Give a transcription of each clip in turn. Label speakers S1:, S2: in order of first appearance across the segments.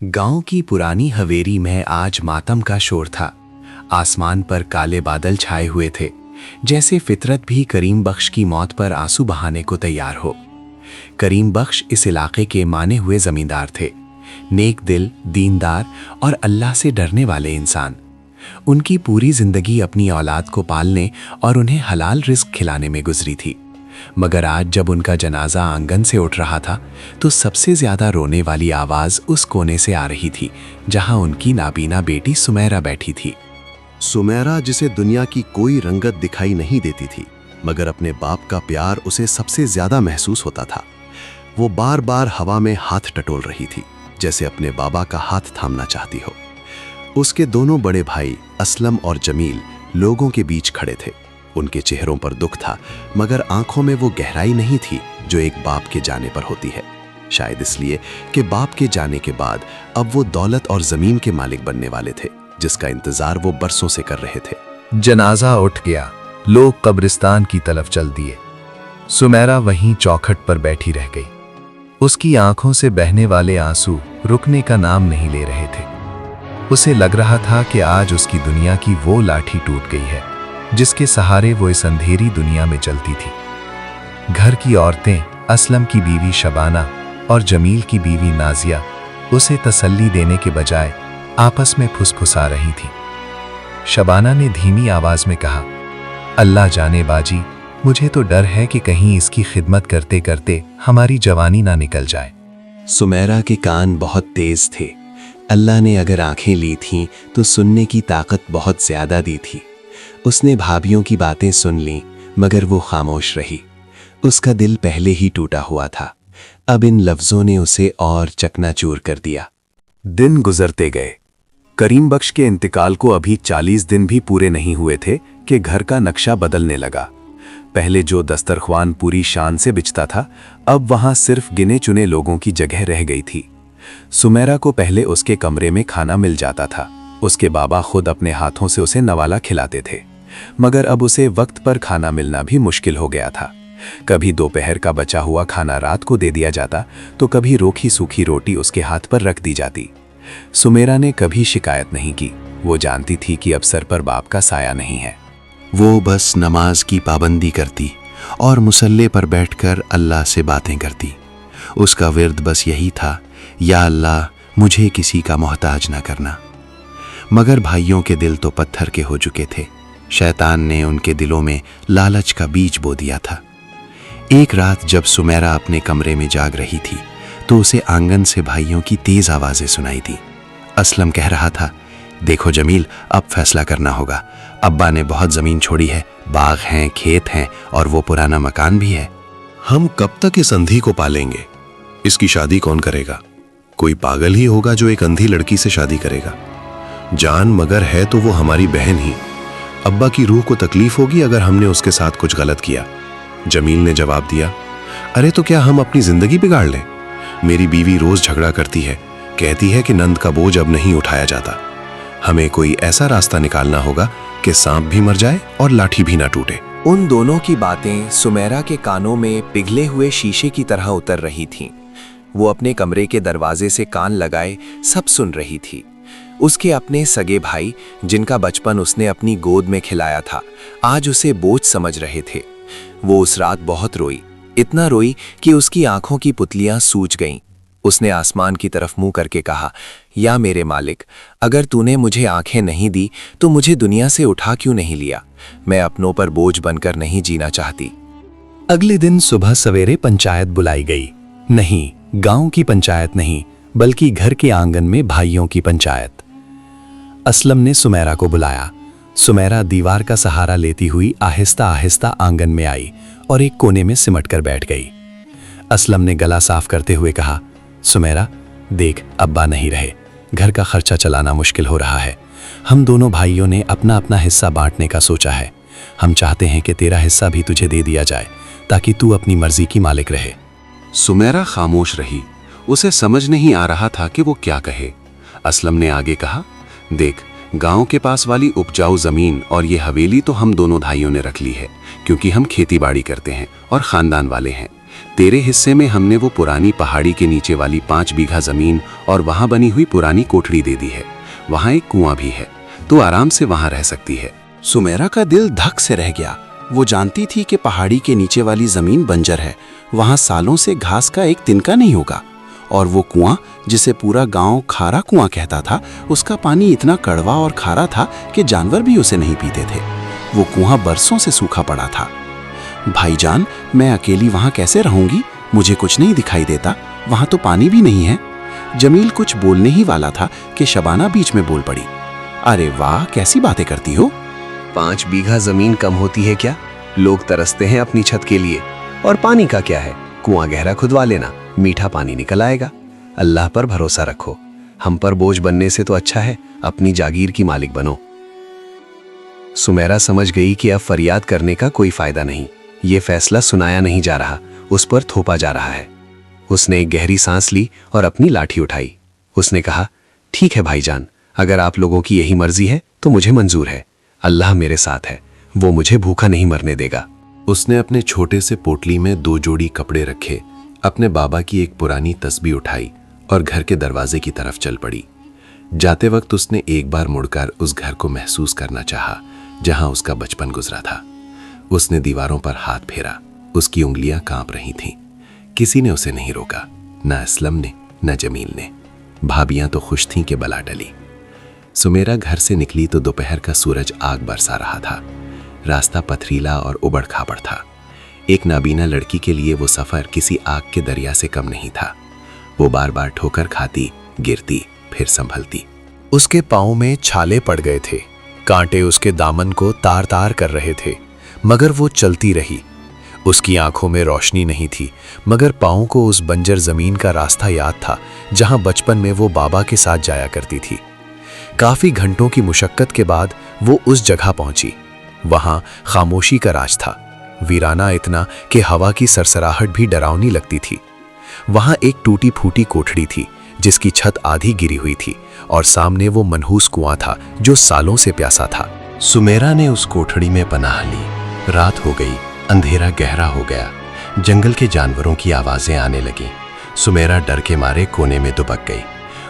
S1: गांव की पुरानी हवेली में आज मातम का शोर था। आसमान पर काले बादल छाए हुए थे, जैसे फितरत भी करीम बख्श की मौत पर आंसू बहाने को तैयार हो। करीम बख्श इस इलाके के माने हुए जमींदार थे, नेक दिल, दीनदार और अल्लाह से डरने वाले इंसान। उनकी पूरी जिंदगी अपनी औलाद को पालने और उन्हें हलाल रिस्क खिलाने में गुजरी थी। मगर आज जब उनका जनाजा आंगन से उठ रहा था तो सबसे ज्यादा रोने वाली आवाज उस कोने से आ रही थी जहां उनकी नाबीना बेटी सुमेरा बैठी थी।
S2: सुमेरा, जिसे दुनिया की कोई रंगत दिखाई नहीं देती थी, मगर अपने बाप का प्यार उसे सबसे ज्यादा महसूस होता था। वो बार बार हवा में हाथ टटोल रही थी, जैसे अपने बाबा का हाथ थामना चाहती हो। उसके दोनों बड़े भाई असलम और जमील लोगों के बीच खड़े थे। उनके चेहरों पर दुख था, मगर आंखों में वो गहराई नहीं थी जो एक बाप के जाने पर होती है। शायद इसलिए कि बाप के जाने के बाद अब वो दौलत और जमीन के मालिक बनने वाले थे, जिसका इंतजार वो बरसों से कर रहे थे।
S3: जनाजा उठ गया, लोग कब्रिस्तान की तरफ चल दिए। सुमेरा वहीं चौखट पर बैठी रह गई। उसकी आंखों से बहने वाले आंसू रुकने का नाम नहीं ले रहे थे। उसे लग रहा था कि आज उसकी दुनिया की वो लाठी टूट गई है जिसके सहारे वो इस अंधेरी दुनिया में चलती थी। घर की औरतें, असलम की बीवी शबाना और जमील की बीवी नाजिया, उसे तसल्ली देने के बजाय आपस में फुसफुसा रही थी। शबाना ने धीमी आवाज में कहा, अल्लाह जाने बाजी, मुझे तो डर है कि कहीं इसकी खिदमत करते करते हमारी जवानी ना निकल जाए।
S1: सुमेरा के कान बहुत तेज थे। अल्लाह ने अगर आंखें ली थीं तो सुनने की ताकत बहुत ज्यादा दी थी। उसने भाभियों की बातें सुन लीं, मगर वो खामोश रही। उसका दिल पहले ही टूटा हुआ था, अब इन लफ्जों ने उसे और चकनाचूर कर दिया।
S3: दिन गुजरते गए। करीम बख्श के इंतकाल को अभी 40 दिन भी पूरे नहीं हुए थे कि घर का नक्शा बदलने लगा। पहले जो दस्तरख्वान पूरी शान से बिछता था, अब वहां सिर्फ गिने चुने लोगों की जगह रह गई थी। सुमेरा को पहले उसके कमरे में खाना मिल जाता था। उसके बाबा खुद अपने हाथों से उसे नवाला खिलाते थे, मगर अब उसे वक्त पर खाना मिलना भी मुश्किल हो गया था। कभी दोपहर का बचा हुआ खाना रात को दे दिया जाता, तो कभी रोखी सूखी रोटी उसके हाथ पर रख दी जाती। सुमेरा ने कभी शिकायत नहीं की। वो जानती थी कि अब सर पर बाप का साया नहीं है।
S2: वो बस नमाज की पाबंदी करती और मुसल्ले पर बैठकर अल्लाह से बातें करती। उसका विर्द बस यही था, या अल्लाह, मुझे किसी का मोहताज ना करना। मगर भाइयों के दिल तो पत्थर के हो चुके थे। शैतान ने उनके दिलों में लालच का बीज बो दिया था। एक रात जब सुमेरा अपने कमरे में जाग रही थी तो उसे आंगन से भाइयों की तेज आवाजें सुनाई दी। असलम कह रहा था, देखो जमील, अब फैसला करना होगा। अब्बा ने बहुत जमीन छोड़ी है, बाग हैं, खेत हैं और वो पुराना मकान भी है। हम कब तक इस अंधी को पालेंगे? इसकी शादी कौन करेगा? कोई पागल ही होगा जो एक अंधी लड़की से शादी करेगा। जान मगर है तो वो हमारी बहन ही। अब्बा की रूह को तकलीफ होगी अगर हमने उसके साथ कुछ गलत किया। जमील ने जवाब दिया, अरे तो क्या हम अपनी जिंदगी बिगाड़ लें? मेरी बीवी रोज झगड़ा करती है, कहती है कि नंद का बोझ अब नहीं उठाया जाता। हमें कोई ऐसा रास्ता निकालना होगा कि सांप भी मर जाए और लाठी भी ना टूटे।
S1: उन दोनों की बातें सुमेरा के कानों में पिघले हुए शीशे की तरह उतर रही थीं। वो अपने कमरे के दरवाजे से कान लगाए सब सुन रही थी। उसके अपने सगे भाई, जिनका बचपन उसने अपनी गोद में खिलाया था, आज उसे बोझ समझ रहे थे। वो उस रात बहुत रोई, इतना रोई कि उसकी आंखों की पुतलियां सूज गईं। उसने आसमान की तरफ मुंह करके कहा, या मेरे मालिक, अगर तूने मुझे आंखें नहीं दी तो मुझे दुनिया से उठा क्यों नहीं लिया? मैं अपनों पर बोझ बनकर नहीं जीना चाहती।
S3: अगले दिन सुबह सवेरे पंचायत बुलाई गई। नहीं, गांव की पंचायत नहीं, बल्कि घर के आंगन में भाइयों की पंचायत। असलम ने सुमेरा को बुलाया। सुमेरा दीवार का सहारा लेती हुई आहिस्ता आहिस्ता आंगन में आई और एक कोने में सिमट कर बैठ गई। असलम ने गला साफ करते हुए कहा, सुमेरा, देख, अब्बा नहीं रहे, घर का खर्चा चलाना मुश्किल हो रहा है। हम दोनों भाइयों ने अपना अपना हिस्सा बांटने का सोचा है। हम चाहते हैं कि तेरा हिस्सा भी तुझे दे दिया जाए ताकि तू अपनी मर्जी की मालिक रहे।
S2: सुमेरा खामोश रही। उसे समझ नहीं आ रहा था कि वो क्या कहे। असलम ने आगे कहा, देख, गांव के पास वाली उपजाऊ जमीन और ये हवेली तो हम दोनों भाइयों ने रख ली है, क्योंकि हम खेती बाड़ी करते हैं और खानदान वाले हैं।
S1: तेरे हिस्से में हमने वो पुरानी पहाड़ी के नीचे वाली 5 बीघा जमीन और वहां बनी हुई पुरानी कोठड़ी दे दी है। वहां एक कुआं भी है, तो आराम से वहां रह सकती है।
S4: सुमेरा का दिल धक से रह गया। वो जानती थी कि पहाड़ी के नीचे वाली जमीन बंजर है, वहां सालों से घास का एक तिनका नहीं होगा। और वो कुआं, जिसे पूरा गांव खारा कुआं कहता था, उसका पानी इतना कड़वा और खारा था कि जानवर भी उसे नहीं पीते थे। वो कुआं बरसों से सूखा पड़ा था। भाईजान, मैं अकेली वहां कैसे रहूंगी? मुझे कुछ नहीं दिखाई देता, वहां तो पानी भी नहीं है। जमील कुछ बोलने ही वाला था कि शबाना बीच में बोल पड़ी। अरे वाह, कैसी बातें करती हो।
S1: 5 बीघा जमीन कम होती है क्या? लोग तरसते हैं अपनी छत के लिए। और पानी का क्या है? कुआं गहरा खुदवा लेना, मीठा पानी निकल आएगा। अल्लाह पर भरोसा रखो। हम पर बोझ बनने से तो अच्छा है अपनी जागीर की मालिक बनो। सुमेरा समझ गई कि अब फरियाद करने का कोई फायदा नहीं। ये फैसला सुनाया नहीं जा रहा, उस पर थोपा जा रहा है। उसने एक गहरी सांस ली और अपनी लाठी उठाई। उसने कहा, ठीक है भाईजान, अगर आप लोगों की यही मर्जी है तो मुझे मंजूर है। अल्लाह मेरे साथ है, वो मुझे भूखा नहीं मरने देगा।
S2: उसने अपने छोटे से पोटली में 2 जोड़ी कपड़े रखे, अपने बाबा की एक पुरानी तस्बीह उठाई और घर के दरवाजे की तरफ चल पड़ी। जाते वक्त उसने एक बार मुड़कर उस घर को महसूस करना चाहा जहां उसका बचपन गुजरा था। उसने दीवारों पर हाथ फेरा, उसकी उंगलियां कांप रही थीं। किसी ने उसे नहीं रोका, न असलम ने, न जमील ने। भाभियां तो खुश थीं कि बला टली। सुमेरा घर से निकली तो दोपहर का सूरज आग बरसा रहा था। रास्ता पथरीला और उबड़ खाबड़ था। एक नाबीना लड़की के लिए वो सफर किसी आग के दरिया से कम नहीं था। वो बार बार ठोकर खाती, गिरती, फिर संभलती।
S3: उसके पाँव में छाले पड़ गए थे, कांटे उसके दामन को तार तार कर रहे थे, मगर वो चलती रही। उसकी आंखों में रोशनी नहीं थी, मगर पाँव को उस बंजर जमीन का रास्ता याद था जहां बचपन में वो बाबा के साथ जाया करती थी। काफी घंटों की मुशक्कत के बाद वो उस जगह पहुंची। वहां खामोशी का राज था, वीराना इतना कि हवा की सरसराहट भी डरावनी लगती थी। वहां एक टूटी फूटी कोठड़ी थी जिसकी छत आधी गिरी हुई थी और सामने वो मनहूस कुआं था जो सालों से प्यासा था।
S2: सुमेरा ने उस कोठड़ी में पनाह ली। रात हो गई, अंधेरा गहरा हो गया। जंगल के जानवरों की आवाजें आने लगी। सुमेरा डर के मारे कोने में दुबक गई।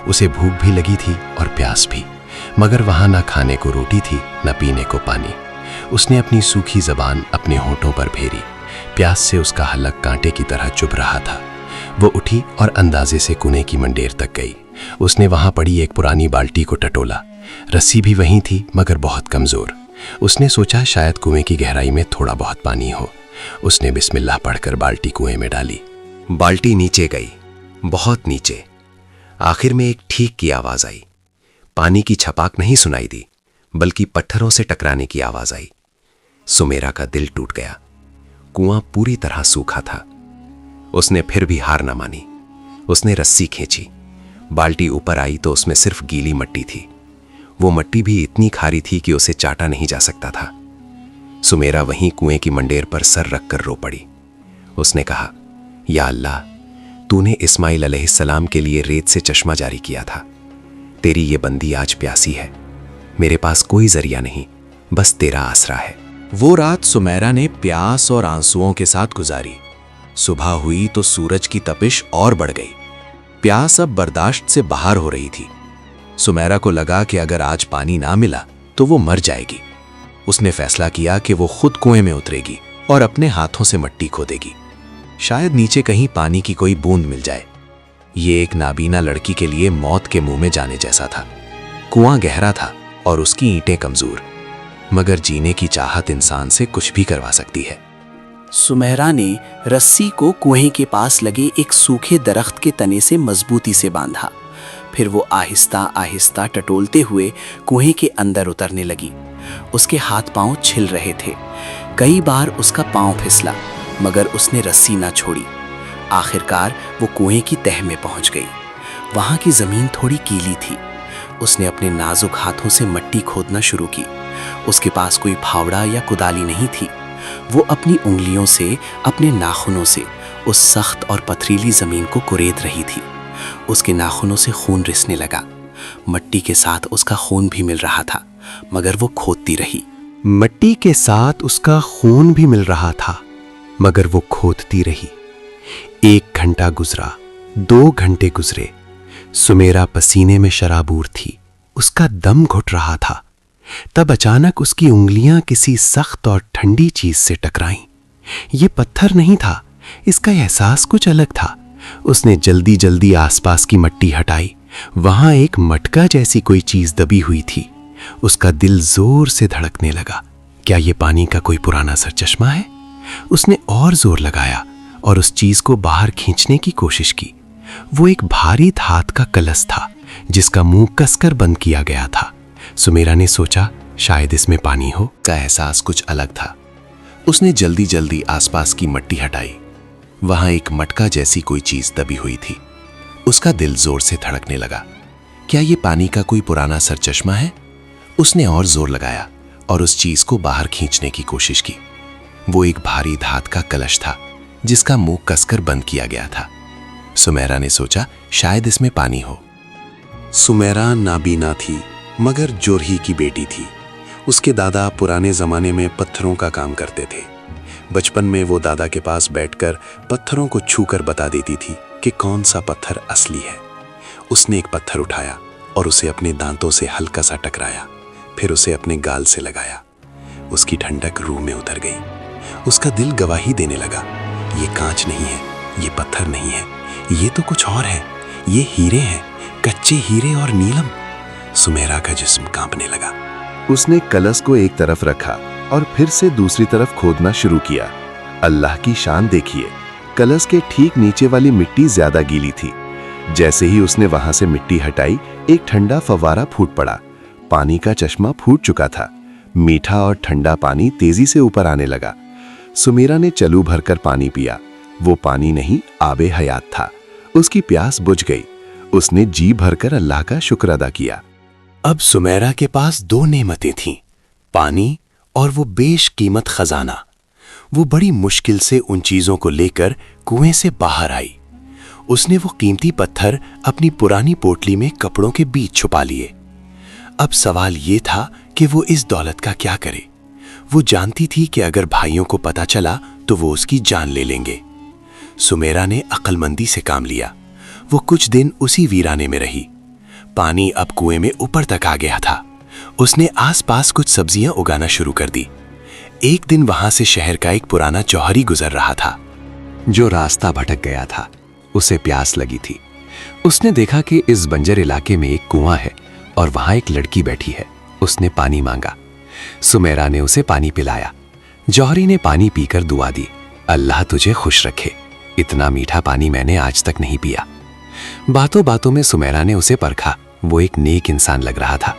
S2: उसे भूख भी लगी थी और प्यास भी, मगर वहां ना खाने को रोटी थी, न पीने को पानी। उसने अपनी सूखी जबान अपने होठों पर फेरी। प्यास से उसका हलक कांटे की तरह चुभ रहा था। वो उठी और अंदाजे से कुएं की मंडेर तक गई। उसने वहां पड़ी एक पुरानी बाल्टी को टटोला। रस्सी भी वहीं थी, मगर बहुत कमजोर। उसने सोचा शायद कुएं की गहराई में थोड़ा बहुत पानी हो। उसने बिस्मिल्लाह पढ़कर बाल्टी कुएं में डाली।
S1: बाल्टी नीचे गई, बहुत नीचे। आखिर में एक ठीक की आवाज आई। पानी की छपाक नहीं सुनाई दी, बल्कि पत्थरों से टकराने की आवाज आई। सुमेरा का दिल टूट गया। कुआं पूरी तरह सूखा था। उसने फिर भी हार न मानी। उसने रस्सी खींची। बाल्टी ऊपर आई तो उसमें सिर्फ गीली मिट्टी थी। वो मिट्टी भी इतनी खारी थी कि उसे चाटा नहीं जा सकता था। सुमेरा वहीं कुएं की मंडेर पर सर रखकर रो पड़ी। उसने कहा, या अल्लाह, तूने इस्माइल अलैहिस्सलाम के लिए रेत से चश्मा जारी किया था। तेरी ये बंदी आज प्यासी है। मेरे पास कोई जरिया नहीं, बस तेरा आसरा है।
S4: वो रात सुमेरा ने प्यास और आंसुओं के साथ गुजारी। सुबह हुई तो सूरज की तपिश और बढ़ गई। प्यास अब बर्दाश्त से बाहर हो रही थी। सुमेरा को लगा कि अगर आज पानी ना मिला तो वो मर जाएगी। उसने फैसला किया कि वो खुद कुएं में उतरेगी और अपने हाथों से मिट्टी खोदेगी। शायद नीचे कहीं पानी की कोई बूंद मिल जाए। ये एक नाबीना लड़की के लिए मौत के मुंह में जाने जैसा था। कुआं गहरा था और उसकी ईंटें कमजोर, मगर जीने की चाहत इंसान से कुछ भी करवा सकती है।
S5: सुमेरा ने रस्सी को कुएं के पास लगे एक सूखे दरख्त के तने से मजबूती से बांधा। फिर वो आहिस्ता आहिस्ता टटोलते हुए कुएं के अंदर उतरने लगी। उसके हाथ पांव छिल रहे थे। कई बार उसका पांव फिसला, मगर उसने रस्सी ना छोड़ी। आखिरकार वो कुएं की तह में पहुंच गई। वहां की जमीन थोड़ी गीली थी। उसने अपने नाजुक हाथों से मिट्टी खोदना शुरू की। उसके पास कोई फावड़ा या कुदाली नहीं थी। वो अपनी उंगलियों से, अपने नाखूनों से उस सख्त और पथरीली जमीन को कुरेद रही थी। उसके नाखूनों से खून रिसने लगा। मिट्टी के साथ उसका खून भी मिल रहा था, मगर वो खोदती रही।
S1: मिट्टी के साथ उसका खून भी मिल रहा था, मगर वो खोदती रही।
S2: 1 घंटा गुजरा, 2 घंटे गुजरे। सुमेरा पसीने में शराबूर थी, उसका दम घुट रहा था। तब अचानक उसकी उंगलियां किसी सख्त और ठंडी चीज से टकराईं। ये पत्थर नहीं था, इसका एहसास कुछ अलग था। उसने जल्दी जल्दी आसपास की मिट्टी हटाई। वहां एक मटका जैसी कोई चीज दबी हुई थी। उसका दिल जोर से धड़कने लगा। क्या ये पानी का कोई पुराना सरचश्मा है? उसने और जोर लगाया और उस चीज को बाहर खींचने की कोशिश की। वो एक भारी धात का कलश था जिसका मुंह कसकर बंद किया गया था। सुमेरा ने सोचा शायद इसमें पानी हो।
S4: का एहसास कुछ अलग था। उसने जल्दी जल्दी आसपास की मिट्टी हटाई। वहां एक मटका जैसी कोई चीज दबी हुई थी। उसका दिल जोर से धड़कने लगा। क्या ये पानी का कोई पुराना सरचश्मा है? उसने और जोर लगाया और उस चीज को बाहर खींचने की कोशिश की। वो एक भारी धात का कलश था जिसका मुंह कसकर बंद किया गया था। सुमेरा ने सोचा शायद इसमें पानी हो।
S6: सुमेरा नाबीना थी मगर जोरही की बेटी थी। उसके दादा पुराने जमाने में पत्थरों का काम करते थे। बचपन में वो दादा के पास बैठकर पत्थरों को छूकर बता देती थी कि कौन सा पत्थर असली है। उसने एक पत्थर उठाया और उसे अपने दांतों से हल्का सा टकराया, फिर उसे अपने गाल से लगाया। उसकी ठंडक रूह में उतर गई। उसका दिल गवाही देने लगा, ये कांच नहीं है, ये पत्थर नहीं है, ये तो कुछ और है। ये हीरे हैं, कच्चे हीरे और नीलम। सुमेरा का जिस्म कांपने लगा।
S3: उसने कलश को एक तरफ रखा और फिर से दूसरी तरफ खोदना शुरू किया। अल्लाह की शान देखिए, कलश के ठीक नीचे वाली मिट्टी ज्यादा गीली थी। जैसे ही उसने वहां से मिट्टी हटाई, एक ठंडा फव्वारा फूट पड़ा। पानी का चश्मा फूट चुका था। मीठा और ठंडा पानी तेजी से ऊपर आने लगा। सुमेरा ने चलू भरकर पानी पिया। वो पानी नहीं, आबे हयात था। उसकी प्यास बुझ गई। उसने जी भरकर अल्लाह का शुक्र अदा किया।
S1: अब सुमेरा के पास 2 नेमतें थीं, पानी और वो बेशकीमत खजाना। वो बड़ी मुश्किल से उन चीजों को लेकर कुएं से बाहर आई। उसने वो कीमती पत्थर अपनी पुरानी पोटली में कपड़ों के बीच छुपा लिए। अब सवाल ये था कि वो इस दौलत का क्या करे। वो जानती थी कि अगर भाइयों को पता चला तो वो उसकी जान ले लेंगे। सुमेरा ने अक्लमंदी से काम लिया। वो कुछ दिन उसी वीराने में रही। पानी अब कुएं में ऊपर तक आ गया था। उसने आसपास कुछ सब्जियां उगाना शुरू कर दी। एक दिन वहां से शहर का एक पुराना जौहरी गुजर रहा था जो रास्ता भटक गया था। उसे प्यास लगी थी। उसने देखा कि इस बंजर इलाके में एक कुआं है और वहां एक लड़की बैठी है। उसने पानी मांगा। सुमेरा ने उसे पानी पिलाया। जौहरी ने पानी पीकर दुआ दी, अल्लाह तुझे खुश रखे, इतना मीठा पानी मैंने आज तक नहीं पिया। बातों बातों में सुमेरा ने उसे परखा। वो एक नेक इंसान लग रहा था।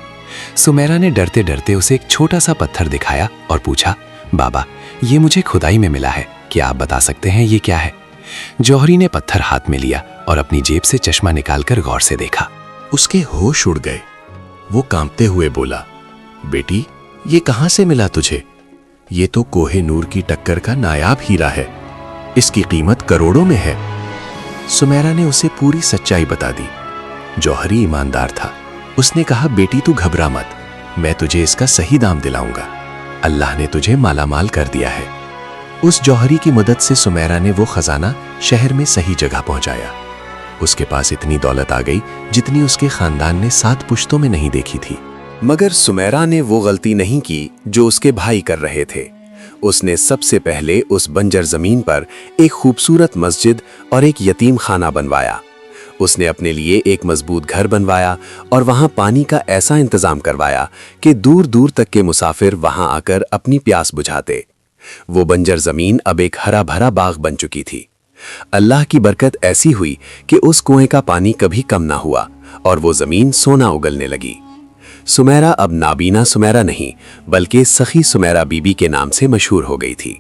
S1: सुमेरा ने डरते डरते उसे एक छोटा सा पत्थर दिखाया और पूछा, बाबा ये मुझे खुदाई में मिला है, क्या आप बता सकते हैं ये क्या है? जौहरी ने पत्थर हाथ में लिया और अपनी जेब से चश्मा निकालकर गौर से देखा।
S4: उसके होश उड़ गए। वो कांपते हुए बोला, बेटी ये कहां से मिला तुझे? ये तो कोहे नूर की टक्कर का नायाब हीरा है। इसकी कीमत करोड़ों में है। सुमेरा ने उसे पूरी सच्चाई बता दी। जौहरी ईमानदार था। उसने कहा, बेटी तू घबरा मत, मैं तुझे इसका सही दाम दिलाऊंगा। अल्लाह ने तुझे मालामाल कर दिया है। उस जौहरी की मदद से सुमेरा ने वो खजाना शहर में सही जगह पहुंचाया। उसके पास इतनी दौलत आ गई जितनी उसके खानदान ने 7 पुश्तों में नहीं देखी थी।
S1: मगर सुमेरा ने वो गलती नहीं की जो उसके भाई कर रहे थे। उसने सबसे पहले उस बंजर जमीन पर एक खूबसूरत मस्जिद और एक यतीम खाना बनवाया। उसने अपने लिए एक मजबूत घर बनवाया और वहां पानी का ऐसा इंतजाम करवाया कि दूर दूर तक के मुसाफिर वहां आकर अपनी प्यास बुझाते। वो बंजर जमीन अब एक हरा भरा बाग बन चुकी थी। अल्लाह की बरकत ऐसी हुई कि उस कुएं का पानी कभी कम ना हुआ और वो जमीन सोना उगलने लगी। सुमेरा अब नाबीना सुमेरा नहीं बल्कि सखी सुमेरा बीबी के नाम से मशहूर हो गई थी।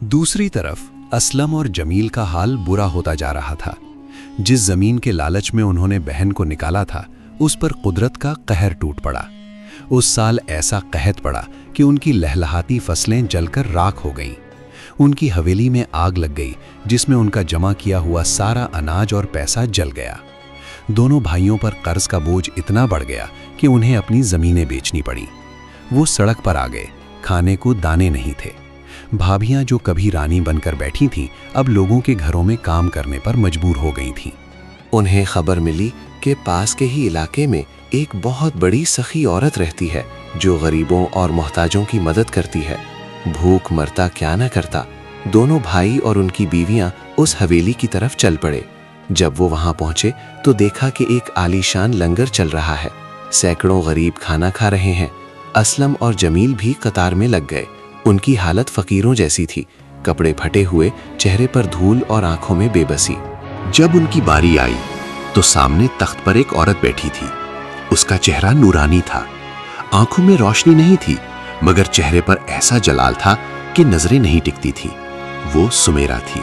S2: दूसरी तरफ असलम और जमील का हाल बुरा होता जा रहा था। जिस जमीन के लालच में उन्होंने बहन को निकाला था, उस पर कुदरत का कहर टूट पड़ा। उस साल ऐसा कहत पड़ा कि उनकी लहलहाती फसलें जलकर राख हो गईं। उनकी हवेली में आग लग गई जिसमें उनका जमा किया हुआ सारा अनाज और पैसा जल गया। दोनों भाइयों पर कर्ज का बोझ इतना बढ़ गया कि उन्हें अपनी जमीनें बेचनी पड़ी। वो सड़क पर आ गए। खाने को दाने नहीं थे।
S1: भाभियां जो कभी रानी बनकर बैठी थीं, अब लोगों के घरों में काम करने पर मजबूर हो गई थीं।
S2: उन्हें खबर मिली कि पास के ही इलाके में एक बहुत बड़ी सखी औरत रहती है जो गरीबों और मोहताजों की मदद करती है। भूख मरता क्या न करता, दोनों भाई और उनकी बीवियां उस हवेली की तरफ चल पड़े। जब वो वहां पहुंचे तो देखा कि एक आलीशान लंगर चल रहा है, सैकड़ों गरीब खाना खा रहे हैं। असलम और जमील भी कतार में लग गए। उनकी हालत फकीरों जैसी थी, कपड़े फटे हुए, चेहरे पर धूल और आंखों में बेबसी।
S6: जब उनकी बारी आई तो सामने तख्त पर एक औरत बैठी थी। उसका चेहरा नूरानी था, आंखों में रोशनी नहीं थी, मगर चेहरे पर ऐसा जलाल था कि नजरें नहीं टिकती थी। वो सुमेरा थी।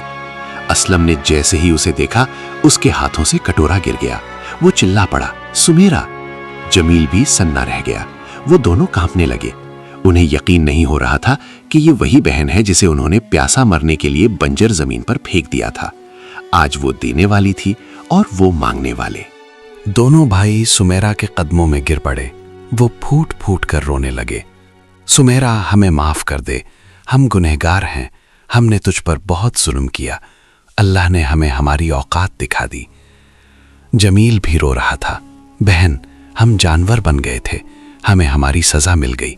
S6: असलम ने जैसे ही उसे देखा, उसके हाथों से कटोरा गिर गया। वो चिल्ला पड़ा, सुमेरा। जमील भी सन्ना रह गया। वो दोनों कांपने लगे। उन्हें यकीन नहीं हो रहा था कि ये वही बहन है जिसे उन्होंने प्यासा मरने के लिए बंजर जमीन पर फेंक दिया था। आज वो देने वाली थी और वो मांगने वाले।
S5: दोनों भाई सुमेरा के कदमों में गिर पड़े। वो फूट फूट कर रोने लगे। सुमेरा, हमें माफ कर दे, हम गुनहगार हैं, हमने तुझ पर बहुत जुल्म किया, अल्लाह ने हमें हमारी औकात दिखा दी। जमील भी रो रहा था, बहन, हम जानवर बन गए थे, हमें हमारी सजा मिल गई,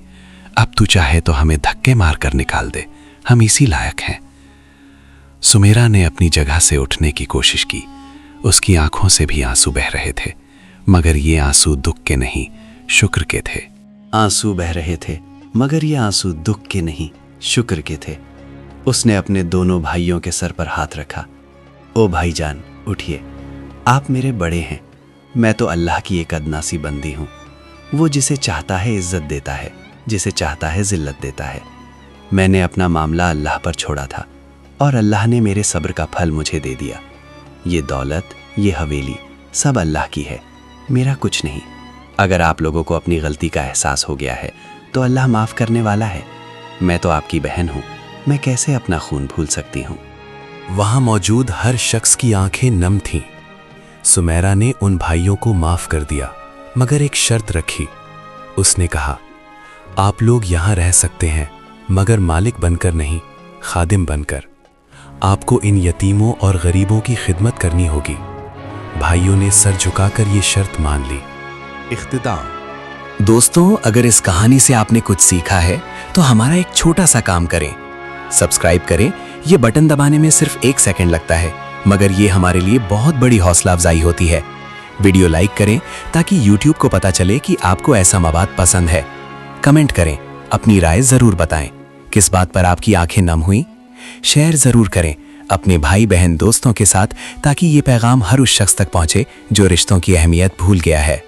S5: अब तू चाहे तो हमें धक्के मार कर निकाल दे, हम इसी लायक हैं। सुमेरा ने अपनी जगह से उठने की कोशिश की। उसकी आंखों से भी आंसू बह रहे थे, मगर ये आंसू दुख के नहीं, शुक्र के थे।
S7: आंसू बह रहे थे, मगर ये आंसू दुख के नहीं, शुक्र के थे। उसने अपने दोनों भाइयों के सर पर हाथ रखा। ओ भाईजान, उठिए, आप मेरे बड़े हैं, मैं तो अल्लाह की एक अदना सी बंदी हूँ। वो जिसे चाहता है इज्जत देता है, जिसे चाहता है जिल्लत देता है। मैंने अपना मामला अल्लाह पर छोड़ा था और अल्लाह ने मेरे सब्र का फल मुझे दे दिया। ये दौलत, ये हवेली सब अल्लाह की है, मेरा कुछ नहीं। अगर आप लोगों को अपनी गलती का एहसास हो गया है तो अल्लाह माफ़ करने वाला है। मैं तो आपकी बहन हूँ, मैं कैसे अपना खून भूल सकती हूँ।
S1: वहां मौजूद हर शख्स की आंखें नम थीं। सुमेरा ने उन भाइयों को माफ कर दिया, मगर एक शर्त रखी। उसने कहा, आप लोग यहां रह सकते हैं, मगर मालिक बनकर नहीं, खादिम बनकर। आपको इन यतीमों और गरीबों की खिदमत करनी होगी। भाइयों ने सर झुकाकर ये शर्त मान ली।
S5: इख्तिताम। दोस्तों, अगर इस कहानी से आपने कुछ सीखा है तो हमारा एक छोटा सा काम करें, सब्सक्राइब करें। ये बटन दबाने में सिर्फ 1 सेकंड लगता है, मगर ये हमारे लिए बहुत बड़ी हौसला अफजाई होती है। वीडियो लाइक करें ताकि YouTube को पता चले कि आपको ऐसा मवाद पसंद है। कमेंट करें, अपनी राय जरूर बताएं, किस बात पर आपकी आंखें नम हुई। शेयर जरूर करें अपने भाई बहन दोस्तों के साथ, ताकि ये पैगाम हर उस शख्स तक पहुंचे जो रिश्तों की अहमियत भूल गया है।